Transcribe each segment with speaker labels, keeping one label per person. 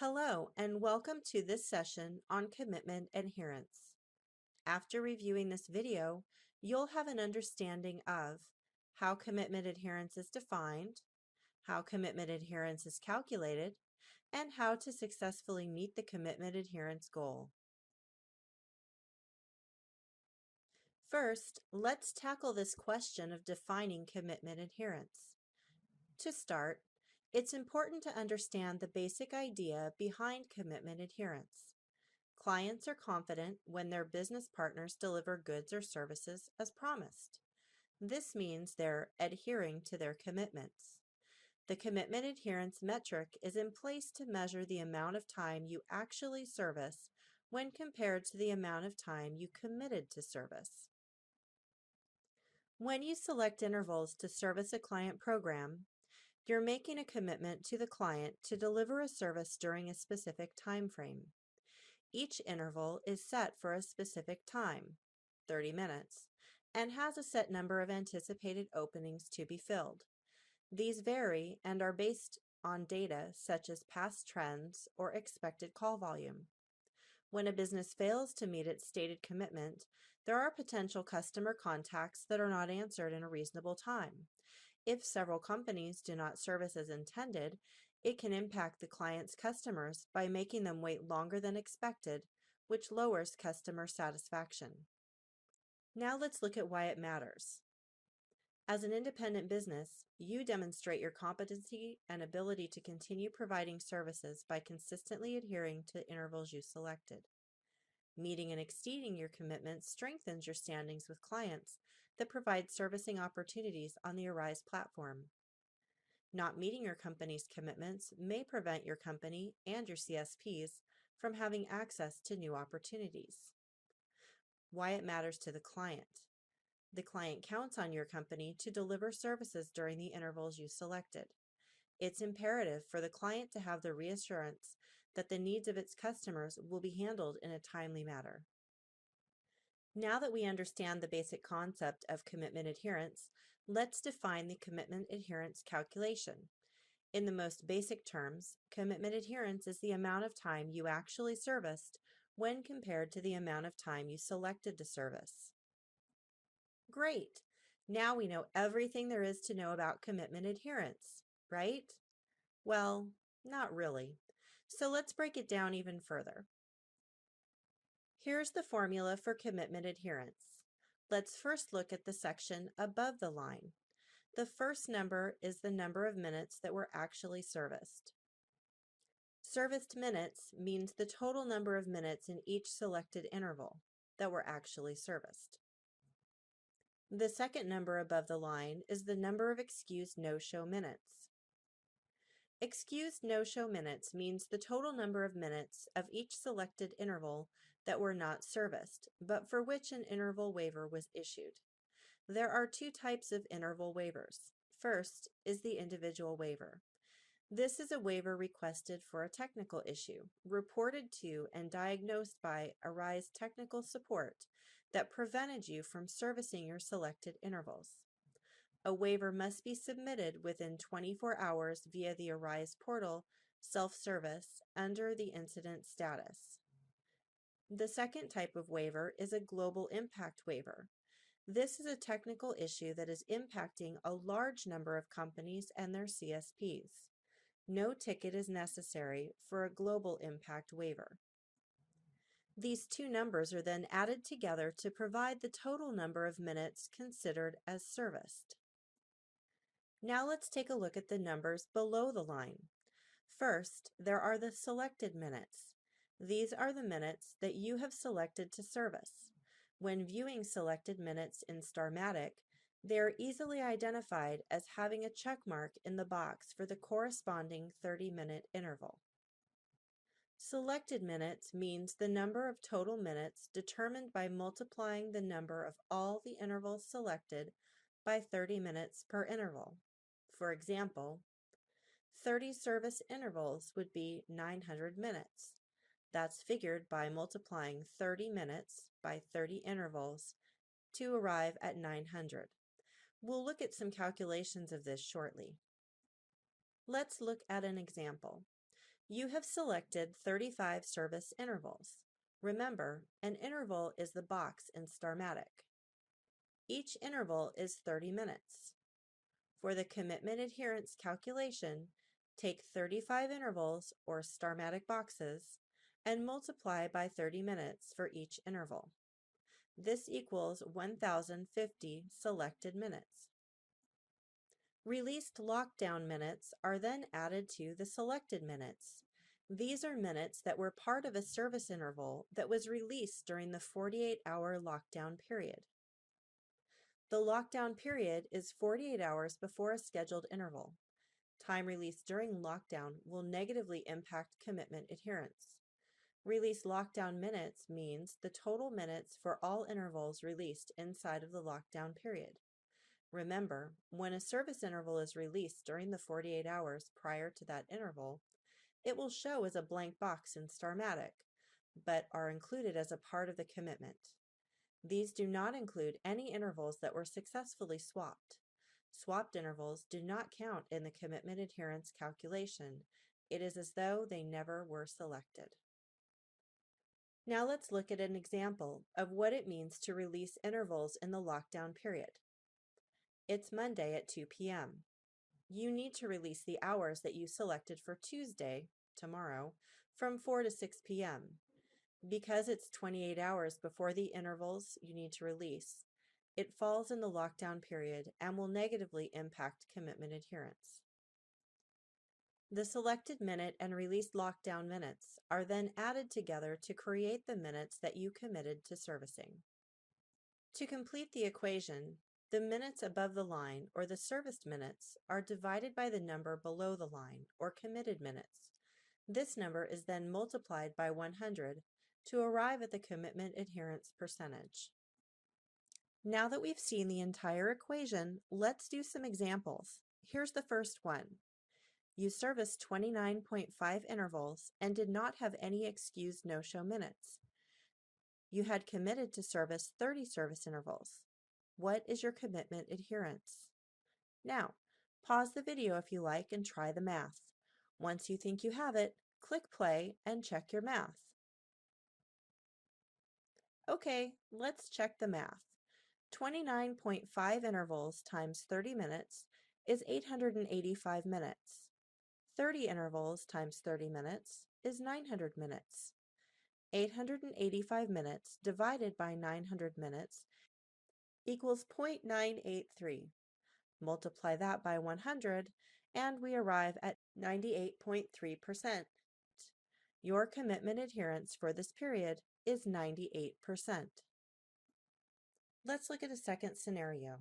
Speaker 1: Hello, and welcome to this session on commitment adherence. After reviewing this video, you'll have an understanding of how commitment adherence is defined, how commitment adherence is calculated, and how to successfully meet the commitment adherence goal. First, let's tackle this question of defining commitment adherence. To start, it's important to understand the basic idea behind commitment adherence. Clients are confident when their business partners deliver goods or services as promised. This means they're adhering to their commitments. The commitment adherence metric is in place to measure the amount of time you actually service when compared to the amount of time you committed to service. When you select intervals to service a client program, you're making a commitment to the client to deliver a service during a specific time frame. Each interval is set for a specific time, 30 minutes, and has a set number of anticipated openings to be filled. These vary and are based on data such as past trends or expected call volume. When a business fails to meet its stated commitment, there are potential customer contacts that are not answered in a reasonable time. If several companies do not service as intended, it can impact the client's customers by making them wait longer than expected, which lowers customer satisfaction. Now let's look at why it matters. As an independent business, you demonstrate your competency and ability to continue providing services by consistently adhering to intervals you selected. Meeting and exceeding your commitments strengthens your standings with clients that provide servicing opportunities on the Arise platform. Not meeting your company's commitments may prevent your company and your CSPs from having access to new opportunities. Why it matters to the client. The client counts on your company to deliver services during the intervals you selected. It's imperative for the client to have the reassurance that the needs of its customers will be handled in a timely manner. Now that we understand the basic concept of commitment adherence, let's define the commitment adherence calculation. In the most basic terms, commitment adherence is the amount of time you actually serviced when compared to the amount of time you selected to service. Great! Now we know everything there is to know about commitment adherence, right? Well, not really. So let's break it down even further. Here's the formula for commitment adherence. Let's first look at the section above the line. The first number is the number of minutes that were actually serviced. Serviced minutes means the total number of minutes in each selected interval that were actually serviced. The second number above the line is the number of excused no-show minutes. Excused no-show minutes means the total number of minutes of each selected interval that were not serviced, but for which an interval waiver was issued. There are two types of interval waivers. First is the individual waiver. This is a waiver requested for a technical issue, reported to and diagnosed by Arise technical support that prevented you from servicing your selected intervals. A waiver must be submitted within 24 hours via the Arise portal self-service under the incident status. The second type of waiver is a global impact waiver. This is a technical issue that is impacting a large number of companies and their CSPs. No ticket is necessary for a global impact waiver. These two numbers are then added together to provide the total number of minutes considered as serviced. Now let's take a look at the numbers below the line. First, there are the selected minutes. These are the minutes that you have selected to service. When viewing selected minutes in Starmatic, they are easily identified as having a check mark in the box for the corresponding 30-minute interval. Selected minutes means the number of total minutes determined by multiplying the number of all the intervals selected by 30 minutes per interval. For example, 30 service intervals would be 900 minutes. That's figured by multiplying 30 minutes by 30 intervals to arrive at 900. We'll look at some calculations of this shortly. Let's look at an example. You have selected 35 service intervals. Remember, an interval is the box in Starmatic. Each interval is 30 minutes. For the commitment adherence calculation, take 35 intervals, or Starmatic boxes, and multiply by 30 minutes for each interval. This equals 1,050 selected minutes. Released lockdown minutes are then added to the selected minutes. These are minutes that were part of a service interval that was released during the 48-hour lockdown period. The lockdown period is 48 hours before a scheduled interval. Time released during lockdown will negatively impact commitment adherence. Released lockdown minutes means the total minutes for all intervals released inside of the lockdown period. Remember, when a service interval is released during the 48 hours prior to that interval, it will show as a blank box in Starmatic, but are included as a part of the commitment. These do not include any intervals that were successfully swapped. Swapped intervals do not count in the commitment adherence calculation. It is as though they never were selected. Now let's look at an example of what it means to release intervals in the lockdown period. It's Monday at 2 p.m. You need to release the hours that you selected for Tuesday, tomorrow, from 4 to 6 p.m. Because it's 28 hours before the intervals you need to release, it falls in the lockdown period and will negatively impact commitment adherence. The selected minute and released lockdown minutes are then added together to create the minutes that you committed to servicing. To complete the equation, the minutes above the line, or the serviced minutes, are divided by the number below the line, or committed minutes. This number is then multiplied by 100 to arrive at the commitment adherence percentage. Now that we've seen the entire equation, let's do some examples. Here's the first one. You serviced 29.5 intervals and did not have any excused no-show minutes. You had committed to service 30 service intervals. What is your commitment adherence? Now, pause the video if you like and try the math. Once you think you have it, click play and check your math. Okay, let's check the math. 29.5 intervals times 30 minutes is 885 minutes. 30 intervals times 30 minutes is 900 minutes. 885 minutes divided by 900 minutes equals 0.983. Multiply that by 100 and we arrive at 98.3%. Your commitment adherence for this period is 98%. Let's look at a second scenario.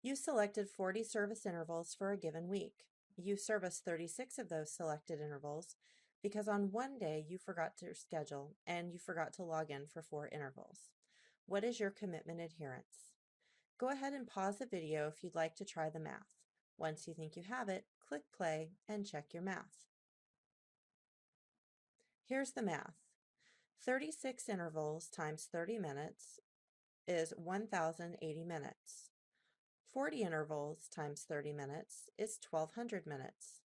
Speaker 1: You selected 40 service intervals for a given week. You serviced 36 of those selected intervals because on one day you forgot to schedule and you forgot to log in for 4 intervals. What is your commitment adherence? Go ahead and pause the video if you'd like to try the math. Once you think you have it, click play and check your math. Here's the math. 36 intervals times 30 minutes is 1,080 minutes. 40 intervals times 30 minutes is 1,200 minutes.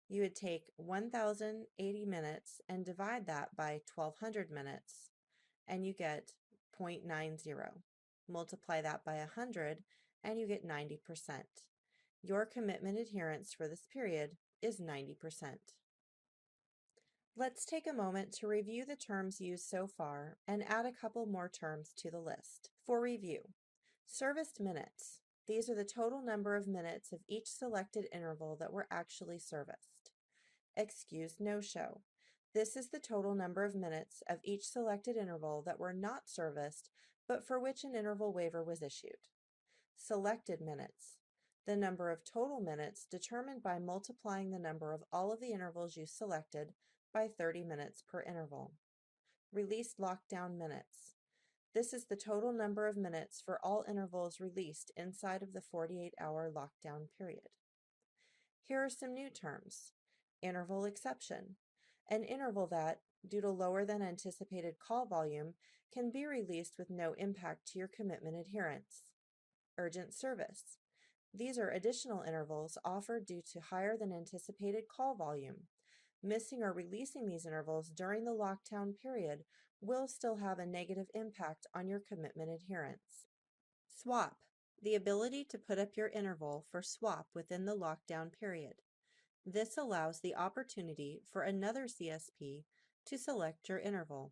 Speaker 1: You would take 1,080 minutes and divide that by 1,200 minutes, and you get 0.90. Multiply that by 100, and you get 90%. Your commitment adherence for this period is 90%. Let's take a moment to review the terms used so far and add a couple more terms to the list. For review, serviced minutes. These are the total number of minutes of each selected interval that were actually serviced. Excused no-show. This is the total number of minutes of each selected interval that were not serviced, but for which an interval waiver was issued. Selected minutes. The number of total minutes determined by multiplying the number of all of the intervals you selected by 30 minutes per interval. Released lockdown minutes. This is the total number of minutes for all intervals released inside of the 48-hour lockdown period. Here are some new terms. Interval exception. An interval that, due to lower than anticipated call volume, can be released with no impact to your commitment adherence. Urgent service. These are additional intervals offered due to higher than anticipated call volume. Missing or releasing these intervals during the lockdown period will still have a negative impact on your commitment adherence. Swap, the ability to put up your interval for swap within the lockdown period. This allows the opportunity for another CSP to select your interval.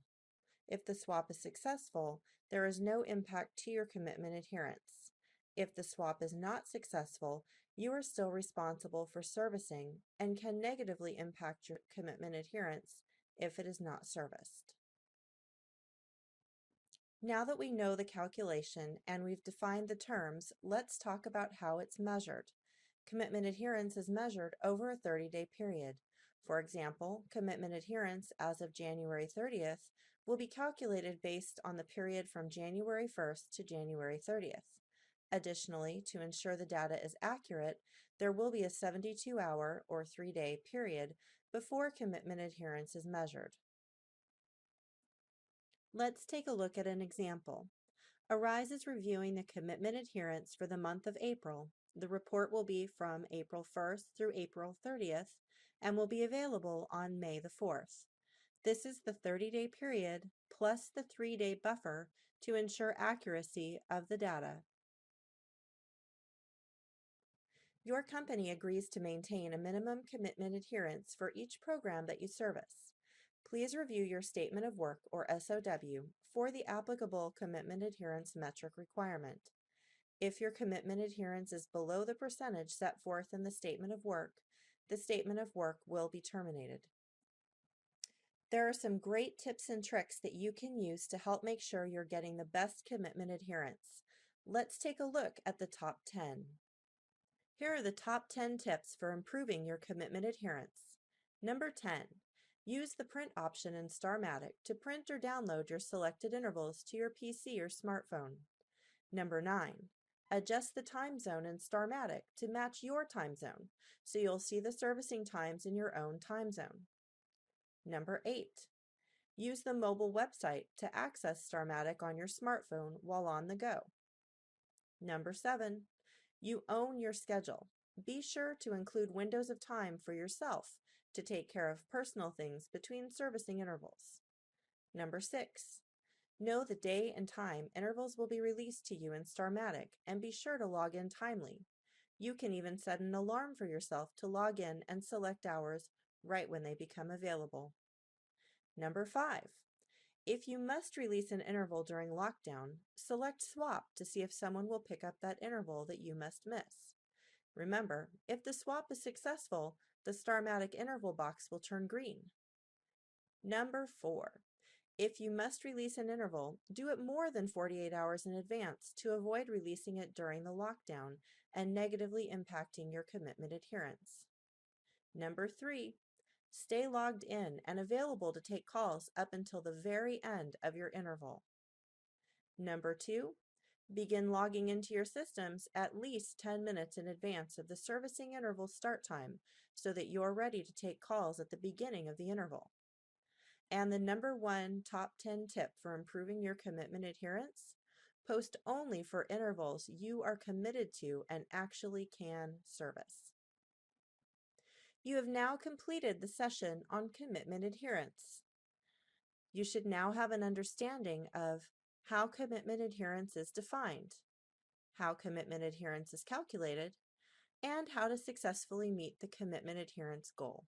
Speaker 1: If the swap is successful, there is no impact to your commitment adherence. If the swap is not successful, you are still responsible for servicing and can negatively impact your commitment adherence if it is not serviced. Now that we know the calculation and we've defined the terms, let's talk about how it's measured. Commitment adherence is measured over a 30-day period. For example, commitment adherence as of January 30th will be calculated based on the period from January 1st to January 30th. Additionally, to ensure the data is accurate, there will be a 72-hour or 3-day period before commitment adherence is measured. Let's take a look at an example. Arise is reviewing the commitment adherence for the month of April. The report will be from April 1st through April 30th and will be available on May the 4th. This is the 30-day period plus the 3-day buffer to ensure accuracy of the data. Your company agrees to maintain a minimum commitment adherence for each program that you service. Please review your Statement of Work, or SOW, for the applicable commitment adherence metric requirement. If your commitment adherence is below the percentage set forth in the Statement of Work, the Statement of Work will be terminated. There are some great tips and tricks that you can use to help make sure you're getting the best commitment adherence. Let's take a look at the top 10. Here are the top 10 tips for improving your commitment adherence. Number 10. Use the print option in Starmatic to print or download your selected intervals to your PC or smartphone. Number 9. Adjust the time zone in Starmatic to match your time zone, so you'll see the servicing times in your own time zone. Number 8. Use the mobile website to access Starmatic on your smartphone while on the go. Number 7. You own your schedule. Be sure to include windows of time for yourself to take care of personal things between servicing intervals. Number 6. Know the day and time intervals will be released to you in Starmatic and be sure to log in timely. You can even set an alarm for yourself to log in and select hours right when they become available. Number 5. If you must release an interval during lockdown, select Swap to see if someone will pick up that interval that you must miss. Remember, if the swap is successful, the Starmatic interval box will turn green. Number 4. If you must release an interval, do it more than 48 hours in advance to avoid releasing it during the lockdown and negatively impacting your commitment adherence. Number 3. Stay logged in and available to take calls up until the very end of your interval. Number 2. Begin logging into your systems at least 10 minutes in advance of the servicing interval start time so that you're ready to take calls at the beginning of the interval. And the number 1 top 10 tip for improving your commitment adherence: post only for intervals you are committed to and actually can service. You have now completed the session on commitment adherence. You should now have an understanding of how commitment adherence is defined, how commitment adherence is calculated, and how to successfully meet the commitment adherence goal.